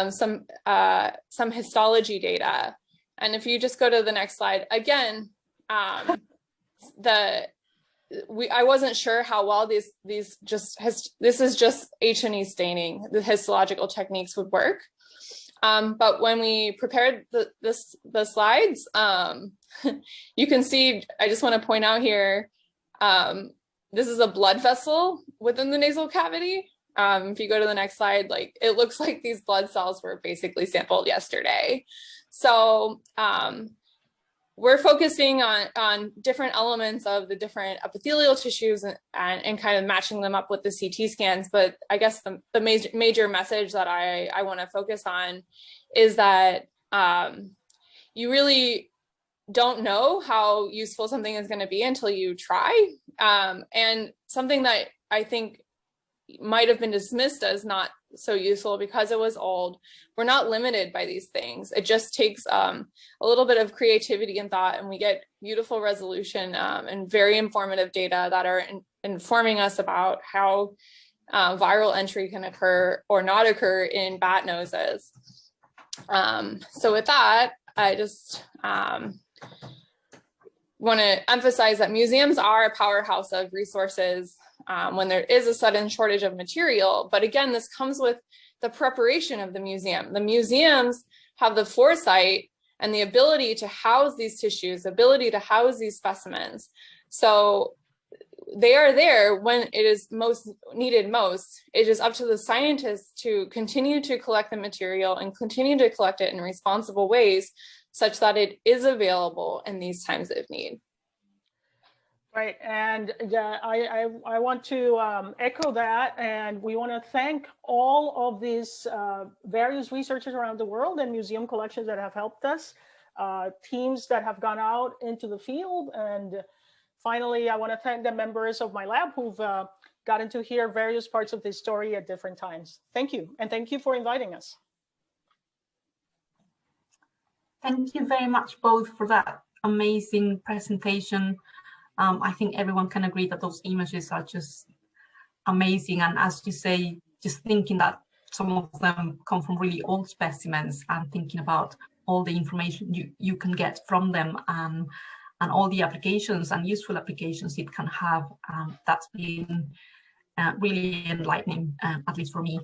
some histology data. And if you just go to the next slide, again, I wasn't sure how well this is just H&E staining, the histological techniques would work. But when we prepared the slides, you can see, I just want to point out here, this is a blood vessel within the nasal cavity. If you go to the next slide, like it looks like these blood cells were basically sampled yesterday. So we're focusing on different elements of the different epithelial tissues and kind of matching them up with the CT scans. But I guess the major message that I want to focus on is that you really don't know how useful something is going to be until you try. And something that I think might have been dismissed as not so useful because it was old. We're not limited by these things. It just takes a little bit of creativity and thought, and we get beautiful resolution and very informative data that are informing us about how viral entry can occur or not occur in bat noses. So with that, I just want to emphasize that museums are a powerhouse of resources when there is a sudden shortage of material. But again, this comes with the preparation of the museum. The museums have the foresight and the ability to house these tissues, ability to house these specimens. So they are there when it is most needed most. It is up to the scientists to continue to collect the material and continue to collect it in responsible ways such that it is available in these times of need. Right, and yeah, I want to echo that, and we want to thank all of these various researchers around the world and museum collections that have helped us, teams that have gone out into the field, and finally, I want to thank the members of my lab who've gotten to hear various parts of this story at different times. Thank you, and thank you for inviting us. Thank you very much both for that amazing presentation. I think everyone can agree that those images are just amazing. And as you say, just thinking that some of them come from really old specimens and thinking about all the information you can get from them and all the applications and useful applications it can have, that's been really enlightening, at least for me.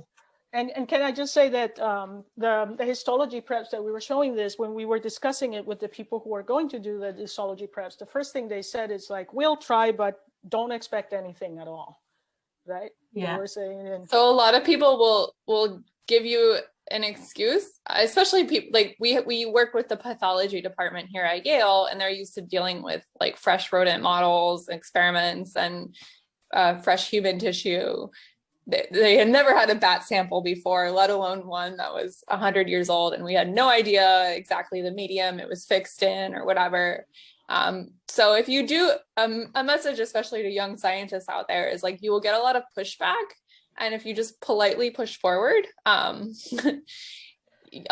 And can I just say that the histology preps that we were showing this, when we were discussing it with the people who are going to do the histology preps, the first thing they said is like, we'll try, but don't expect anything at all, right? Yeah. We're saying, so a lot of people will give you an excuse, especially people like we work with the pathology department here at Yale, and they're used to dealing with like fresh rodent models, experiments, and fresh human tissue. They had never had a bat sample before, let alone one that was 100 years old, and we had no idea exactly the medium it was fixed in or whatever. So if you do, a message, especially to young scientists out there, is like you will get a lot of pushback, and if you just politely push forward, a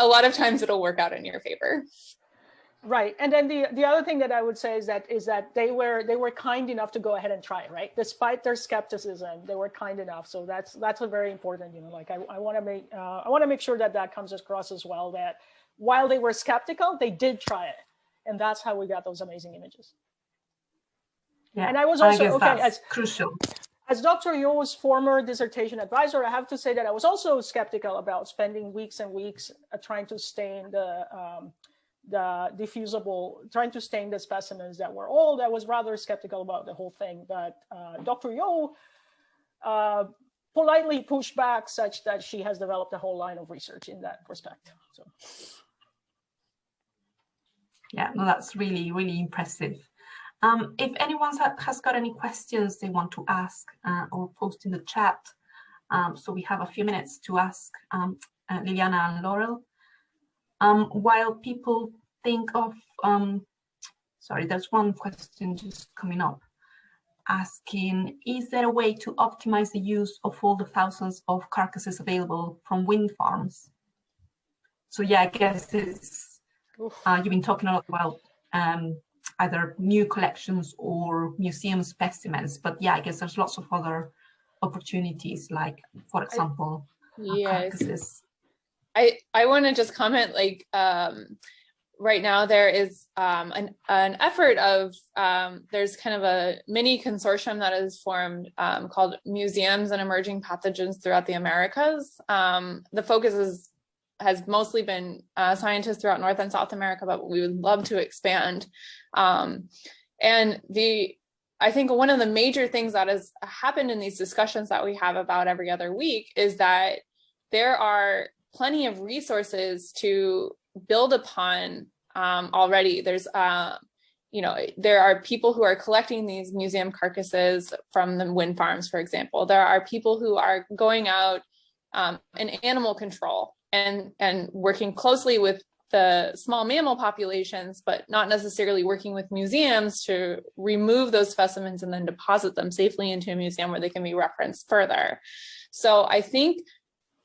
lot of times it'll work out in your favor. Right, and then the other thing that I would say is that they were kind enough to go ahead and try, right? Despite their skepticism, they were kind enough. So that's a very important, like I want to make sure that comes across as well. That while they were skeptical, they did try it, and that's how we got those amazing images. Yeah, and I was also that's crucial. As Dr. Yohe's former dissertation advisor, I have to say that I was also skeptical about spending weeks and weeks trying to stain the diffusible, trying to stain the specimens that were old. I was rather skeptical about the whole thing, but Dr. Yohe politely pushed back such that she has developed a whole line of research in that respect. So. Yeah, no, that's really, really impressive. If anyone has got any questions they want to ask or post in the chat, so we have a few minutes to ask Liliana and Laurel. While people think of, sorry, there's one question just coming up, asking, is there a way to optimize the use of all the thousands of carcasses available from wind farms? So yeah, I guess it's, you've been talking a lot about either new collections or museum specimens, but yeah, I guess there's lots of other opportunities, like, for example, carcasses. I want to just comment, like, right now there is an effort of, there's kind of a mini consortium that is formed called Museums and Emerging Pathogens Throughout the Americas. The focus has mostly been scientists throughout North and South America, but we would love to expand. And I think one of the major things that has happened in these discussions that we have about every other week is that there are plenty of resources to build upon already. There's, there are people who are collecting these museum carcasses from the wind farms, for example. There are people who are going out in animal control and working closely with the small mammal populations, but not necessarily working with museums to remove those specimens and then deposit them safely into a museum where they can be referenced further. So I think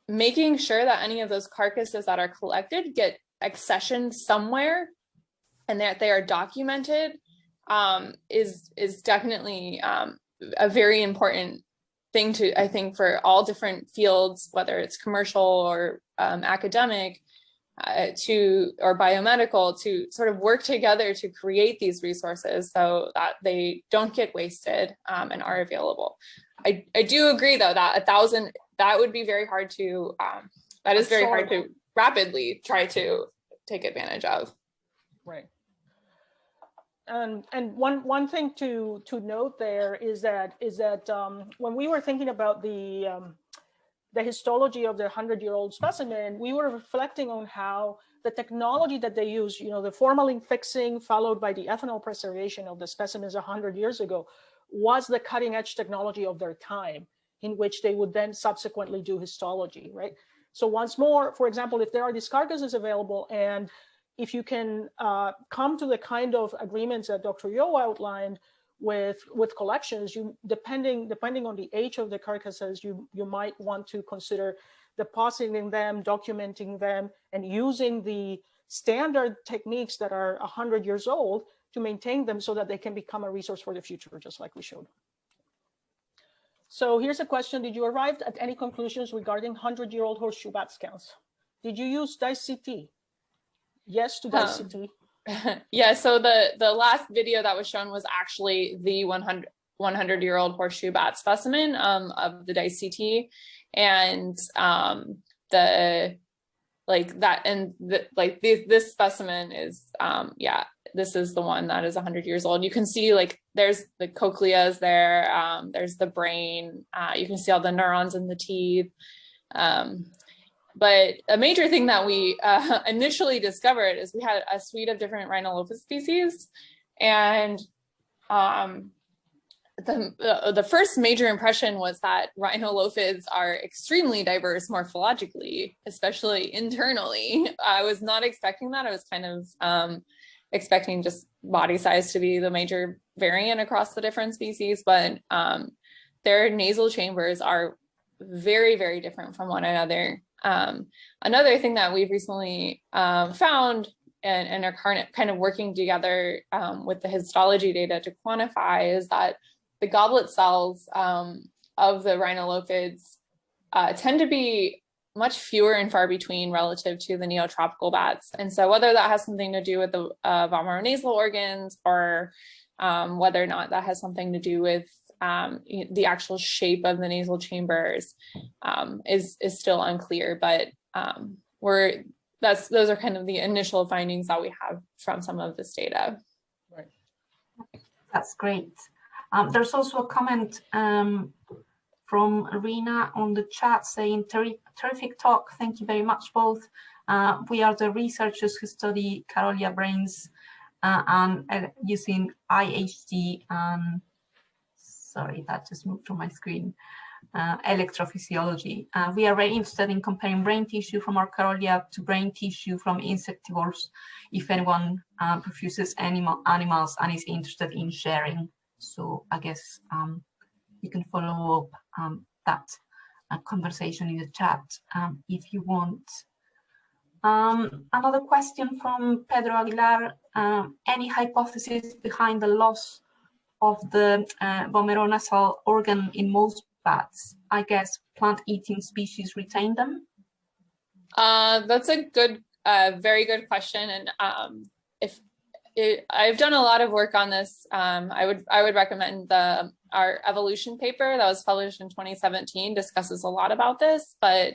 making sure that any of those carcasses that are collected get accessioned somewhere and that they are documented is definitely a very important thing to, I think, for all different fields, whether it's commercial or academic or biomedical, to sort of work together to create these resources so that they don't get wasted and are available. I do agree, though, that 1,000, that would be very hard to, that is very hard to rapidly try to take advantage of. Right. And one thing to note there is that when we were thinking about the histology of the 100-year-old specimen, we were reflecting on how the technology that they use, the formalin fixing followed by the ethanol preservation of the specimens 100 years ago, was the cutting edge technology of their time, in which they would then subsequently do histology, right? So once more, for example, if there are these carcasses available, and if you can come to the kind of agreements that Dr. Yohe outlined with collections, depending on the age of the carcasses, you might want to consider depositing them, documenting them, and using the standard techniques that are 100 years old to maintain them so that they can become a resource for the future, just like we showed. So here's a question. Did you arrive at any conclusions regarding 100-year-old horseshoe bat scans? Did you use DICE-CT? Yes to DICE-CT. Yeah, so the last video that was shown was actually the 100-year-old horseshoe bat specimen of the DICE-CT, and this specimen is this is the one that is 100 years old. You can see, like, there's the cochleas there, there's the brain, you can see all the neurons in the teeth. But a major thing that we initially discovered is we had a suite of different rhinolophid species, and the first major impression was that rhinolophids are extremely diverse morphologically, especially internally. I was not expecting that. I was kind of expecting just body size to be the major variant across the different species, but their nasal chambers are very, very different from one another. Another thing that we've recently found and are kind of working together with the histology data to quantify is that the goblet cells of the rhinolophids tend to be much fewer and far between relative to the neotropical bats. And so whether that has something to do with the vomeronasal organs, or whether or not that has something to do with the actual shape of the nasal chambers is still unclear, but those are kind of the initial findings that we have from some of this data. Right. That's great. There's also a comment from Rna on the chat saying, terrific talk. Thank you very much, both. We are the researchers who study Carolia brains and using IHD and, sorry, that just moved from my screen, electrophysiology. We are very interested in comparing brain tissue from our Carolia to brain tissue from insectivores, if anyone refuses animals and is interested in sharing. So I guess you can follow up that conversation in the chat if you want. Another question from Pedro Aguilar. Any hypothesis behind the loss of the Vomeronasal organ in most bats? I guess plant-eating species retain them? That's a good, very good question. And I've done a lot of work on this. I would recommend our evolution paper that was published in 2017 discusses a lot about this, but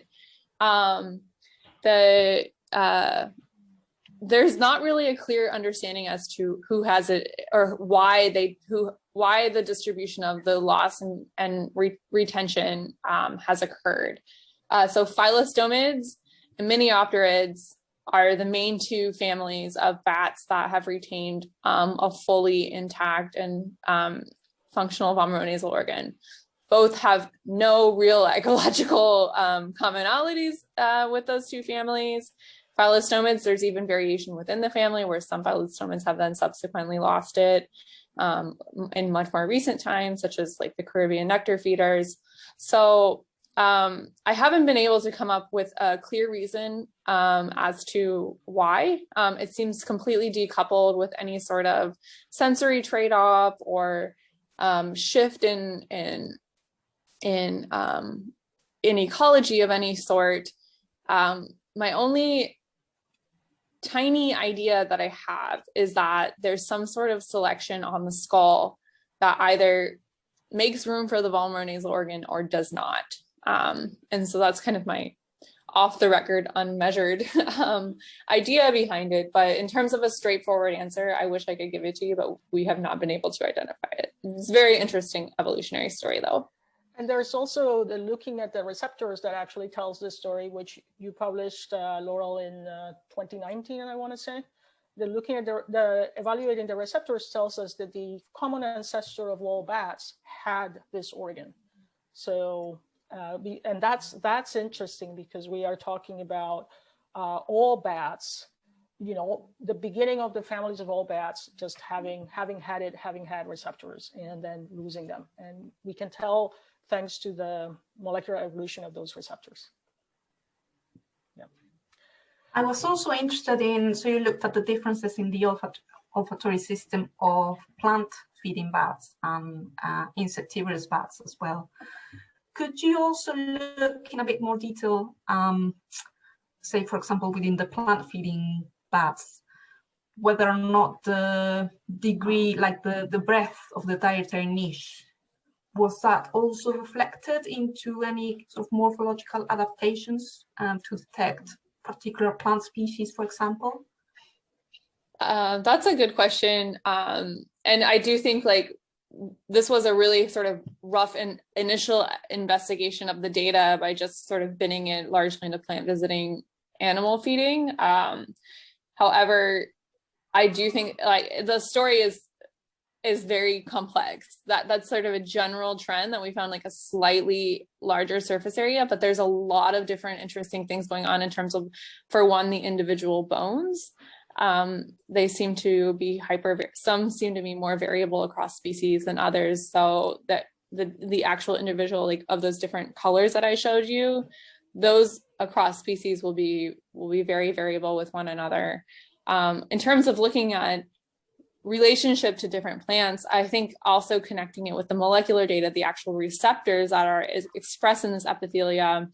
there's not really a clear understanding as to who has it or why the distribution of the loss and retention has occurred. So Phylostomids and Miniopterids are the main two families of bats that have retained a fully intact and functional vomeronasal organ. Both have no real ecological commonalities with those two families. Phylostomids, there's even variation within the family where some phylostomids have then subsequently lost it in much more recent times, such as like the Caribbean nectar feeders. So I haven't been able to come up with a clear reason as to why. It seems completely decoupled with any sort of sensory trade-off or shift in ecology of any sort. My only tiny idea that I have is that there's some sort of selection on the skull that either makes room for the vomeronasal organ or does not. And so that's kind of my off the record, unmeasured idea behind it. But in terms of a straightforward answer, I wish I could give it to you, but we have not been able to identify it. It's a very interesting evolutionary story though. And there's also the looking at the receptors that actually tells this story, which you published, Laurel, in 2019, I want to say. The looking at the evaluating the receptors tells us that the common ancestor of all bats had this organ. So, and that's interesting because we are talking about all bats, you know, the beginning of the families of all bats, just having had receptors and then losing them. And we can tell thanks to the molecular evolution of those receptors. Yeah. I was also interested in, so you looked at the differences in the olfactory system of plant-feeding bats and insectivorous bats as well. Could you also look in a bit more detail, say, for example, within the plant-feeding bats, whether or not the degree, like the breadth of the dietary niche, was that also reflected into any sort of morphological adaptations to detect particular plant species, for example? That's a good question. And I do think like this was a really sort of rough and initial investigation of the data by just sort of binning it largely into plant visiting animal feeding. However, I do think like the story is very complex. That's sort of a general trend that we found like a slightly larger surface area, but there's a lot of different interesting things going on in terms of, for one, the individual bones. They seem to be some seem to be more variable across species than others. So that the actual individual like of those different colors that I showed you, those across species will be very variable with one another. In terms of looking at relationship to different plants, I think also connecting it with the molecular data, the actual receptors that are expressed in this epithelia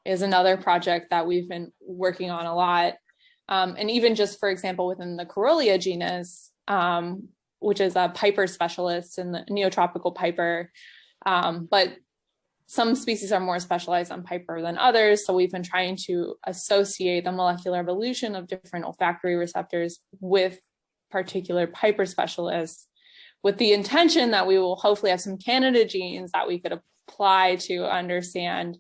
is another project that we've been working on a lot. And even just, for example, within the Corolia genus, which is a piper specialist in the neotropical piper, But some species are more specialized on piper than others. So we've been trying to associate the molecular evolution of different olfactory receptors with particular piper specialists, with the intention that we will hopefully have some candidate genes that we could apply to understand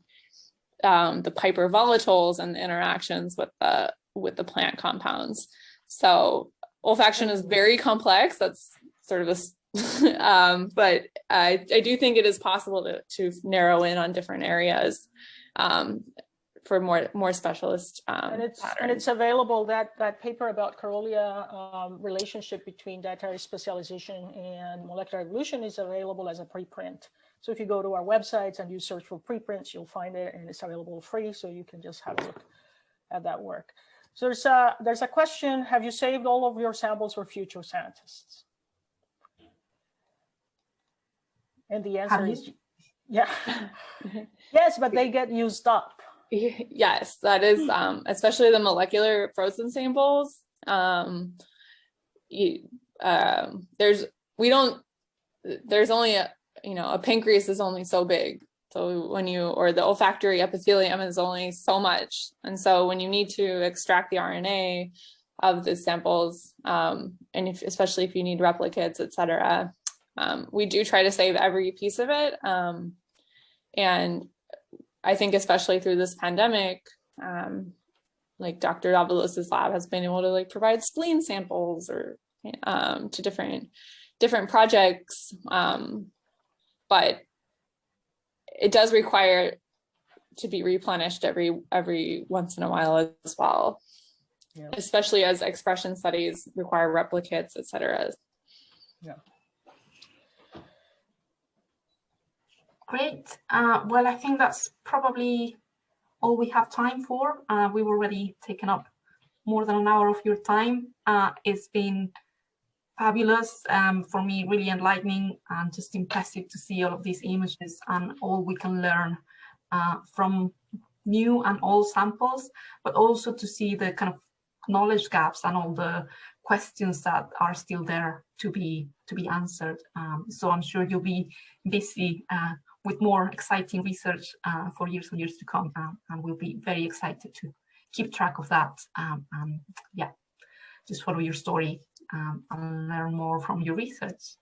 the piper volatiles and the interactions with the plant compounds. So olfaction is very complex. That's sort of a but I do think it is possible to narrow in on different areas for more specialist and it's available, that paper about Carolia relationship between dietary specialization and molecular evolution is available as a preprint. So if you go to our websites and you search for preprints, you'll find it, and it's available free, so you can just have a look at that work. So there's a question: have you saved all of your samples for future scientists? And the answer is yeah. Yes, but they get used up. Yes, that is especially the molecular frozen samples. There's only a pancreas is only so big. So or the olfactory epithelium is only so much. And so when you need to extract the RNA of the samples, and especially if you need replicates, et cetera, we do try to save every piece of it. And I think especially through this pandemic, like Dr. Dávalos's lab has been able to provide spleen samples or to different projects. But it does require to be replenished every once in a while as well, yeah. Especially as expression studies require replicates, et cetera. Yeah. Great. Well, I think that's probably all we have time for. We've already taken up more than an hour of your time. It's been fabulous for me, really enlightening and just impressive to see all of these images and all we can learn from new and old samples, but also to see the kind of knowledge gaps and all the questions that are still there to be answered. So I'm sure you'll be busy with more exciting research for years and years to come, and we'll be very excited to keep track of that. And yeah, just follow your story and learn more from your research.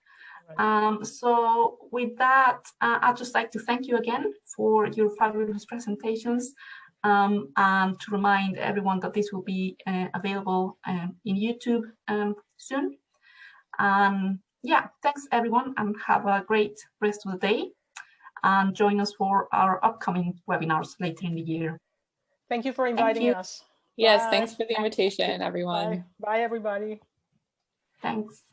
Right. So with that, I'd just like to thank you again for your fabulous presentations, and to remind everyone that this will be available in YouTube soon. Yeah, thanks everyone, and have a great rest of the day, and join us for our upcoming webinars later in the year. Thank you for inviting us. Yes, thanks for the invitation, everyone. Bye, everybody. Thanks.